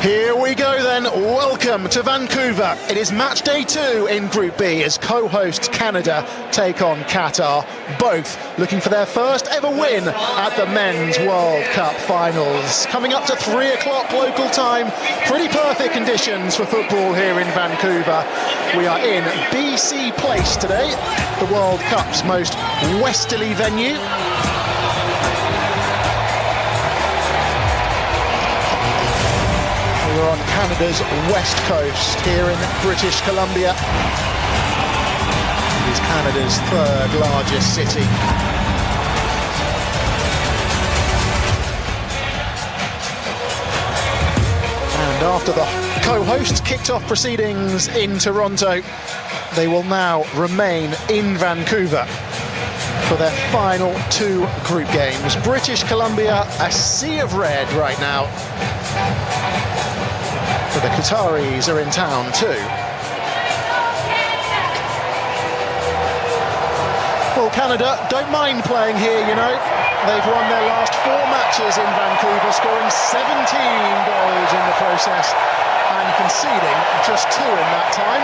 Here we go then, welcome to Vancouver. It is match day 2 in Group B as co-hosts Canada take on Qatar, both looking for their first ever win at the Men's World Cup finals. Coming up to 3 o'clock local time, pretty perfect conditions for football here in Vancouver. We are in BC Place today, the World Cup's most westerly venue. We're on Canada's west coast here in British Columbia. It is Canada's third largest city. And after the co-hosts kicked off proceedings in Toronto, they will now remain in Vancouver for their final 2 group games. British Columbia, a sea of red right now. But the Qataris are in town too. Well, Canada don't mind playing here, you know. They've won their last 4 matches in Vancouver, scoring 17 goals in the process and conceding just 2 in that time.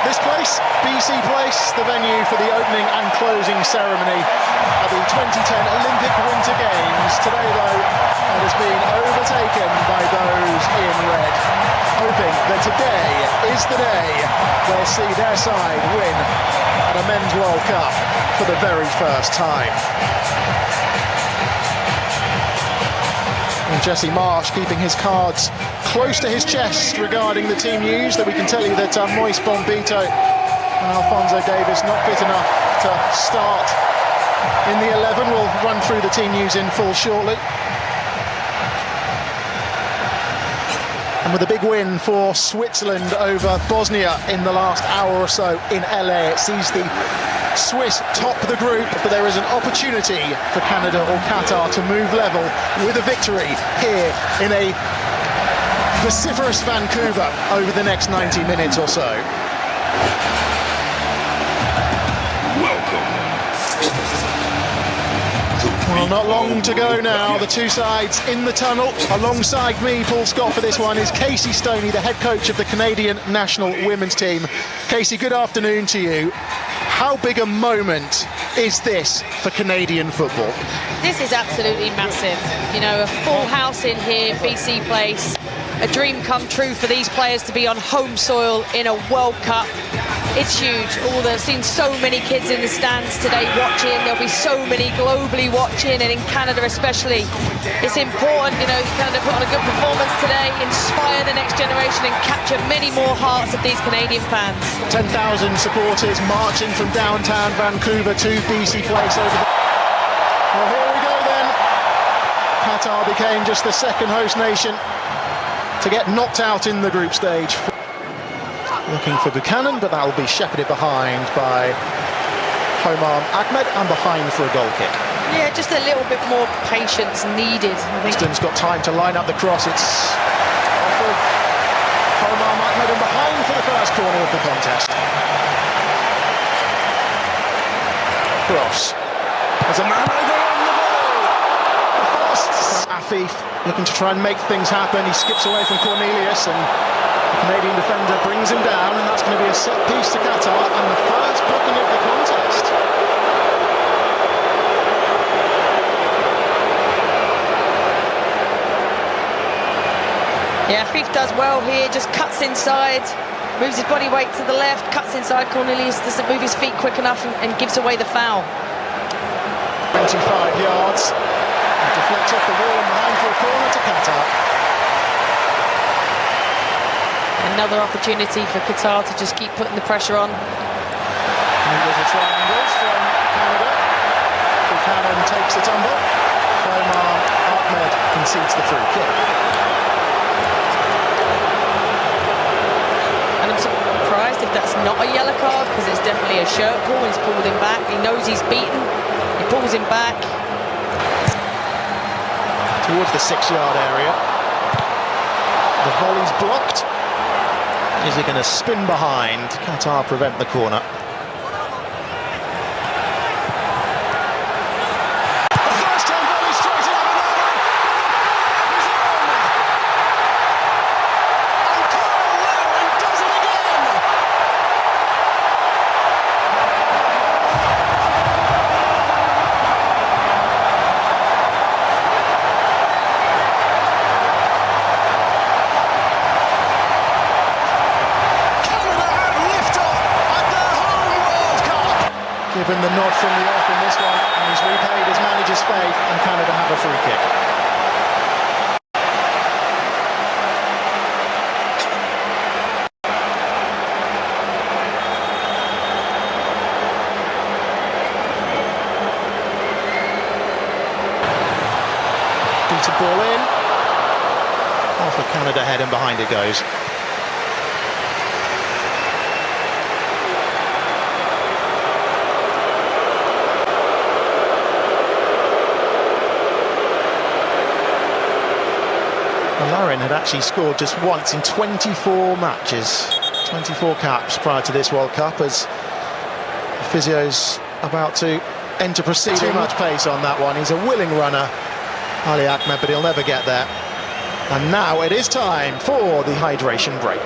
This place, BC Place, the venue for the opening and closing ceremony at the 2010 Olympic Winter Games. Today, though, it has been overtaken by those in red, hoping that today is the day they'll see their side win at a Men's World Cup for the very first time. And Jesse Marsh keeping his cards close to his chest regarding the team news, that we can tell you that Moise Bombito and Alphonso Davies not fit enough to start in the 11. We'll run through the team news in full shortly. And with a big win for Switzerland over Bosnia in the last hour or so in LA, it sees the Swiss top the group, but there is an opportunity for Canada or Qatar to move level with a victory here in a vociferous Vancouver over the next 90 minutes or so. Well, not long to go now. The 2 sides in the tunnel. Alongside me, Paul Scott, for this one is Casey Stoney, the head coach of the Canadian national women's team. Casey, good afternoon to you. How big a moment is this for Canadian football? This is absolutely massive. You know, a full house in here, BC Place. A dream come true for these players to be on home soil in a World Cup. It's huge. I've seen so many kids in the stands today watching. There'll be so many globally watching, and in Canada especially. It's important, you know, Canada put on a good performance today, inspire the next generation and capture many more hearts of these Canadian fans. 10,000 supporters marching from downtown Vancouver to BC Place over the... Well, here we go then. Qatar became just the second host nation to get knocked out in the group stage. Looking for Buchanan, but that will be shepherded behind by Homar Ahmed and behind for a goal kick. Yeah, just a little bit more patience needed, I think. Houston's got time to line up the cross. It's off of Homar Ahmed and behind for the first corner of the contest. Cross. There's a man over on the ball. Afif looking to try and make things happen. He skips away from Cornelius and the Canadian defender brings him down, and that's going to be a set piece to Qatar and the first booking of the contest. Yeah, Afif does well here, just cuts inside, moves his body weight to the left, cuts inside. Cornelius doesn't move his feet quick enough and gives away the foul. 25 yards. Deflects off the wall and behind for a corner to Qatar. Another opportunity for Qatar to just keep putting the pressure on. And there's a triangle from Canada. Buchanan takes the tumble. Homar Ahmed concedes the free kick. And I'm surprised if that's not a yellow card, because it's definitely a shirt pull. He's pulled him back. He knows he's beaten. He pulls him back. Towards the 6-yard area. The volley's blocked. Is he going to spin behind? Qatar prevent the corner. given the nod from the off in this one, and he's repaid his manager's faith, and Canada have a free kick. Beat a ball in. Off of Canada head and behind it goes. Larin had actually scored just once in 24 matches, 24 caps prior to this World Cup, as the physio's about to enter proceedings. Too much pace on that one. He's a willing runner, Ali Ahmed, but he'll never get there. And now it is time for the hydration break.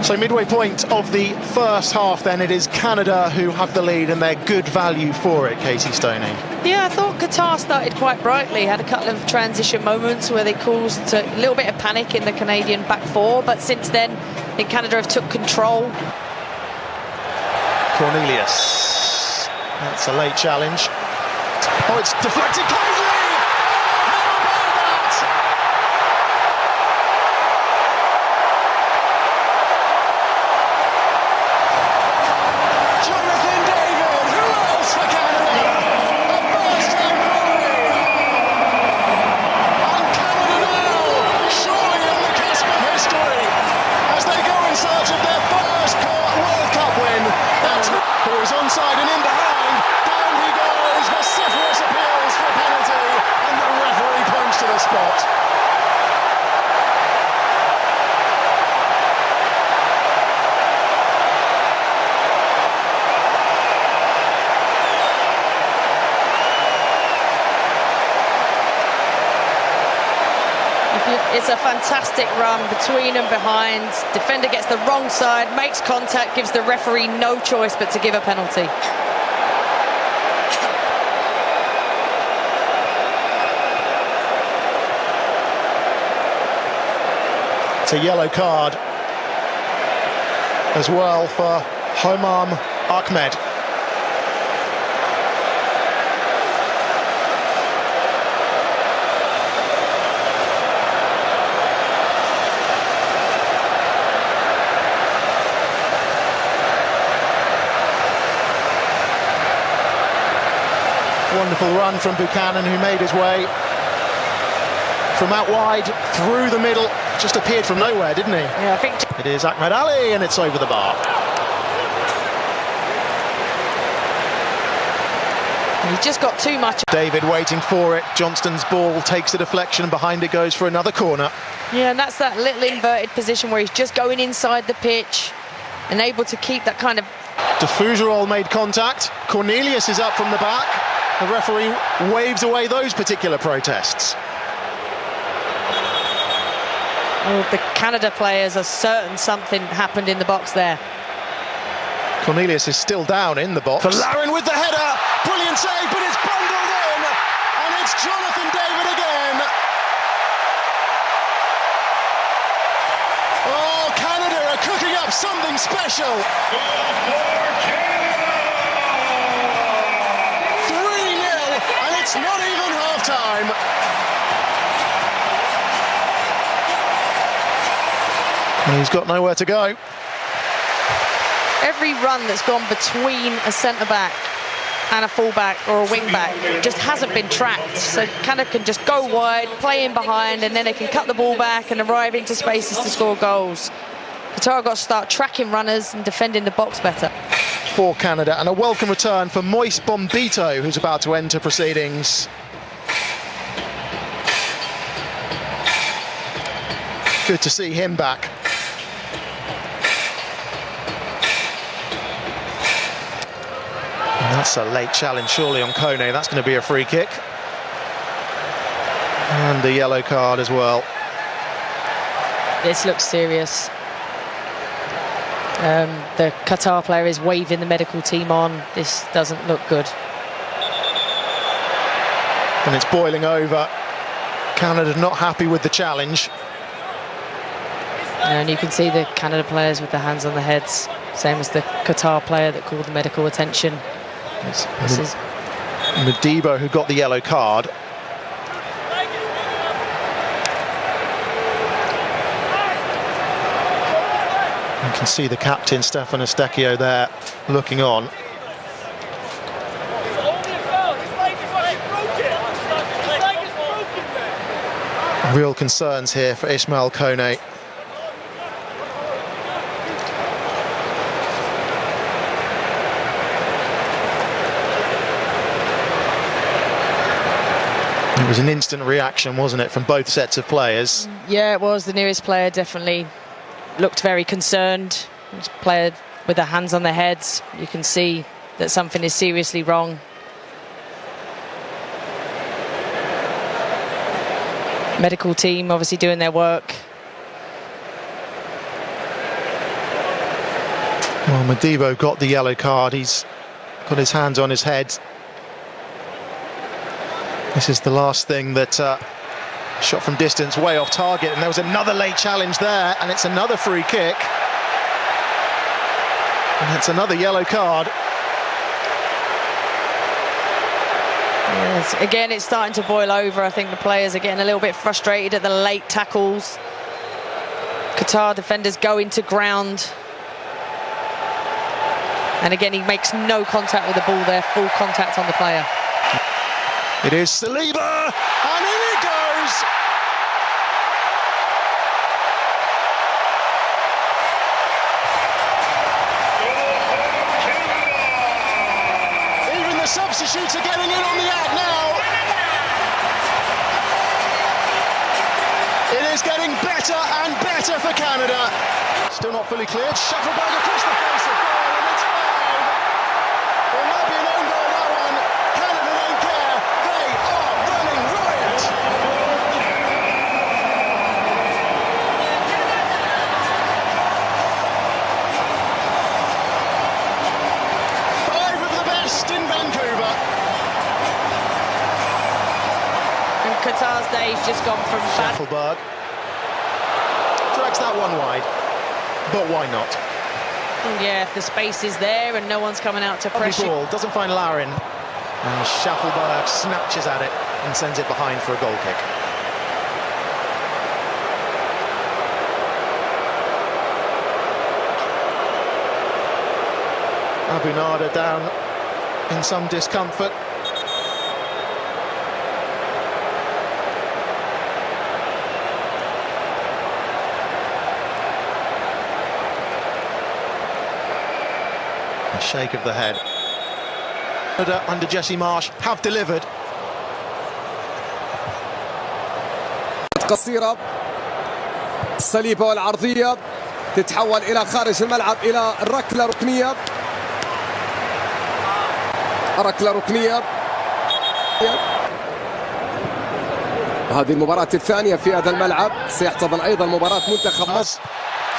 So midway point of the first half then, it is Canada who have the lead and they're good value for it, Casey Stoney. Yeah, I thought Qatar started quite brightly, had a couple of transition moments where they caused a little bit of panic in the Canadian back four, but since then I think Canada have took control. Cornelius, that's a late challenge. Oh, it's deflected kindly! How about that? Jonathan David, who else for Canada? A first-time goal! And Canada now, surely on the cusp of history, as they go in search of their first World Cup win. Who is onside and in behind, down he goes, vociferous appeals for a penalty, and the referee points to the spot. It's a fantastic run between and behind. Defender gets the wrong side, makes contact, gives the referee no choice but to give a penalty. It's a yellow card as well for Homam Ahmed. Wonderful run from Buchanan, who made his way from out wide through the middle. Just appeared from nowhere, didn't he? Yeah, I think it is Ahmed Ali, and it's over the bar. He's just got too much. David waiting for it. Johnston's ball takes the deflection, and behind it goes for another corner. Yeah, and that's that little inverted position where he's just going inside the pitch and able to keep that kind of... Defugerol made contact. Cornelius is up from the back. The referee waves away those particular protests. Oh, the Canada players are certain something happened in the box there. Cornelius is still down in the box. For Larin with the header. Brilliant save, but it's bundled in. And it's Jonathan David again. Oh, Canada are cooking up something special. 3-0, and it's not even half-time. And he's got nowhere to go. Every run that's gone between a centre-back and a full-back or a wing-back just hasn't been tracked. So Canada can just go wide, play in behind, and then they can cut the ball back and arrive into spaces to score goals. Qatar got to start tracking runners and defending the box better. For Canada, and a welcome return for Moise Bombito, who's about to enter proceedings. Good to see him back. That's a late challenge, surely, on Kone. That's going to be a free kick. And a yellow card as well. This looks serious. The Qatar player is waving the medical team on. This doesn't look good. And it's boiling over. Canada not happy with the challenge. And you can see the Canada players with their hands on their heads, same as the Qatar player that called the medical attention. This is Modibo who got the yellow card. You can see the captain, Stefan Estecchio, there looking on. Real concerns here for Ismail Kone. It was an instant reaction, wasn't it, from both sets of players? Yeah, it was. The nearest player definitely looked very concerned. This player with their hands on their heads. You can see that something is seriously wrong. Medical team obviously doing their work. Well, Modibo got the yellow card. He's got his hands on his head. This is the last thing that shot from distance, way off target, and there was another late challenge there, and it's another free kick. And it's another yellow card. Yes, again, it's starting to boil over. I think the players are getting a little bit frustrated at the late tackles. Qatar defenders go into ground. And again, he makes no contact with the ball there, full contact on the player. It is Saliba, and in it goes! Even the substitutes are getting in on the act now. It is getting better and better for Canada. Still not fully cleared. Shufflebug across the face of goal, and it's 5. It might be an own goal, that one. Canada don't care. They are running riot. Five of the best in Vancouver. And Qatar's day's just gone from bad. Shufflebug drags that one wide, but why not? Yeah, if the space is there and no one's coming out to pressure. Ball doesn't find Larin, and Shufflebug snatches at it and sends it behind for a goal kick. Abu Nada down in some discomfort. A shake of the head. Under Jesse Marsh have delivered. قصيرة الصليبة والعرضية تتحول إلى خارج الملعب إلى الركلة ركنية. ركلة ركنية. هذه المباراة الثانية في هذا الملعب، سيحتضن أيضا مباراة منتخب مصر.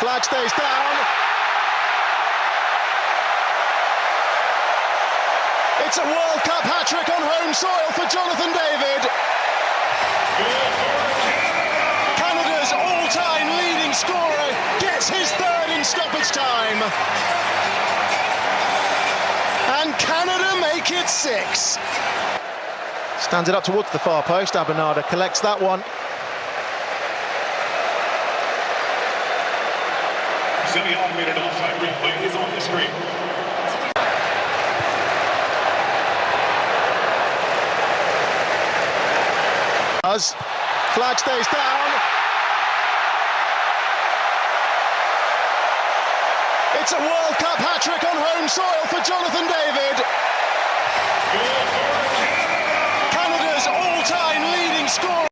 Flag stays down. It's a World Cup hat-trick on home soil for Jonathan David. Canada's all-time leading scorer gets his third in stoppage time. And Canada make it 6. Stands it up towards the far post. Abu Nada collects that one. Semi-automated offside replay is on the screen. Flag stays down. It's a World Cup hat-trick on home soil for Jonathan David.